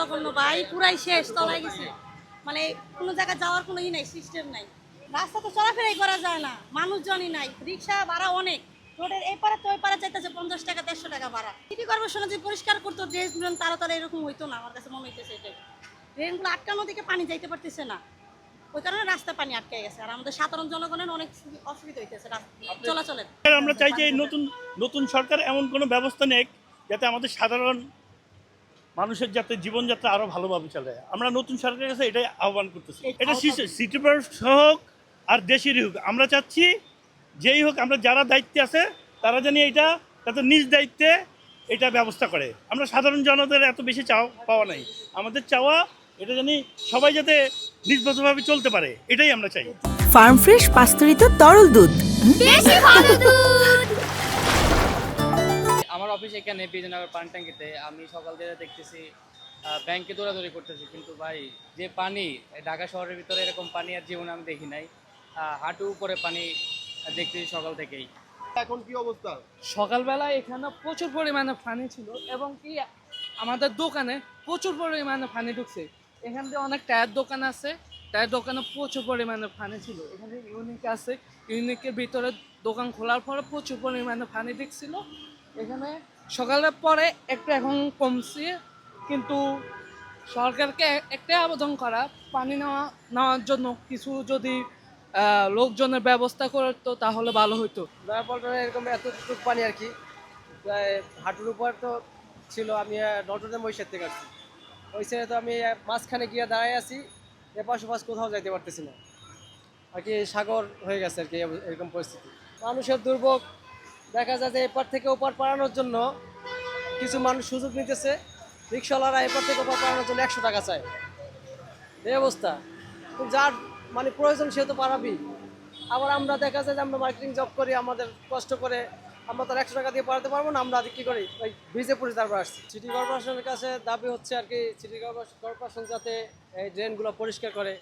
জঘন্য ভাই, পুরাই শেষ, তলায় গেছে। মানে কোনো জায়গায় যাওয়ার কোনো নাই, সিস্টেম নাই। রাস্তা তো চলাফেরাই করা যায় না, মানুষজনই নাই, রিক্সা ভাড়া অনেক। রোডের এই পারে তো ওই পারে চাইতেছে 50 টাকা 150 টাকা ভাড়া। সিটি কর্পোরেশন যদি পরিষ্কার করতো ড্রেনগুলো, তাড়াতাড়ি এরকম হইতো না। আমার কাছে মনে হইতেছে এটাই, ড্রেনগুলো আটকানো দিকে পানি যাইতে পারতেছে না, ওই কারণে রাস্তায় পানি আটকে গেছে। আর আমাদের সাধারণ জনগণের অনেক অসুবিধা হইতেছে চলাচলের। আমরা চাই যে নতুন নতুন সরকার এমন কোনো ব্যবস্থা নেক যাতে আমাদের সাধারণ মানুষের যাতে জীবনযাত্রা আরো ভালোভাবে চলে। আমরা নতুন সরকারের কাছে এটাই আহ্বান করতেছি। এটা সিটি কর্পোরেশন হোক আর দেশেরই হোক, আমরা চাচ্ছি যেই হোক, আমরা যারা দায়িত্বে আছে তারা জানি এটা তাদের নিজ দায়িত্বে এটা ব্যবস্থা করে। আমরা সাধারণ জনতার এত বেশি পাওয়া নাই, আমাদের চাওয়া এটা জানি সবাই যাতে নির্ভরভাবে চলতে পারে, এটাই আমরা চাই। ফার্ম ফ্রেশ পাস্তুরিত তরল দুধ, বেশি ভালো দুধ। আমার অফিস এখানে বিজয়নগর পানি ট্যাঙ্কিতে। আমি সকাল থেকে দেখতেছি ব্যাংকে দৌড়াদৌড়ি করতেছি, কিন্তু ভাই যে পানি, ঢাকা শহরের ভিতরে এরকম পানি আর জীবনে আমি দেখি নাই। হাঁটু উপরে পানি দেখতেছি সকাল থেকেই। এখন কি অবস্থা? সকালবেলা এখানে প্রচুর পরিমাণে পানি ছিল এবং কি আমাদের দোকানে প্রচুর পরিমাণে পানি ঢুকছে। এখান থেকে অনেক টায়ার দোকান আছে, টায়ার দোকানে প্রচুর পরিমাণে পানি ছিল। এখানে ইউনিক আছে, ইউনিকের ভিতরে দোকান খোলার পরে প্রচুর পরিমাণে পানি ঢুকছিল এখানে। সকালের পরে একটু এখন কমছে, কিন্তু সরকারকে একটা আবেদন করা, পানি নেওয়ার জন্য কিছু যদি লোকজনের ব্যবস্থা করতো তাহলে ভালো হতো। দয়াপল্টনে এরকম এতটুকু পানি আর কি, প্রায় হাঁটুর উপর তো ছিল। আমি নটরডেম মহিষের থেকে আসছি, ওই সাইডে তো আমি মাঝখানে গিয়ে দাঁড়াই আছি, এপাশ ওপাশ কোথাও যাইতে পারতেছি না আর কি। সাগর হয়ে গেছে আর কি এরকম পরিস্থিতি। মানুষের দুর্ভোগ দেখা যায় যে এপার থেকে ওপার পাড়ানোর জন্য কিছু মানুষ সুযোগ নিতেছে। রিক্সাওয়ালারা এপার থেকে ওপার পাড়ানোর জন্য 100 টাকা চায়, এই অবস্থা। যার মানে প্রয়োজন সে তো পারাবি। আবার আমরা দেখা যায় যে আমরা মার্কেটিং জব করি, আমাদের কষ্ট করে আমরা তো 100 টাকা দিয়ে পাঠাতে পারবো না। আমরা কী করি, ওই ব্রিজে পড়ে তারপর আসছি। সিটি কর্পোরেশনের কাছে দাবি হচ্ছে আর কি, সিটি কর্পোরেশন যাতে এই ড্রেনগুলো পরিষ্কার করে।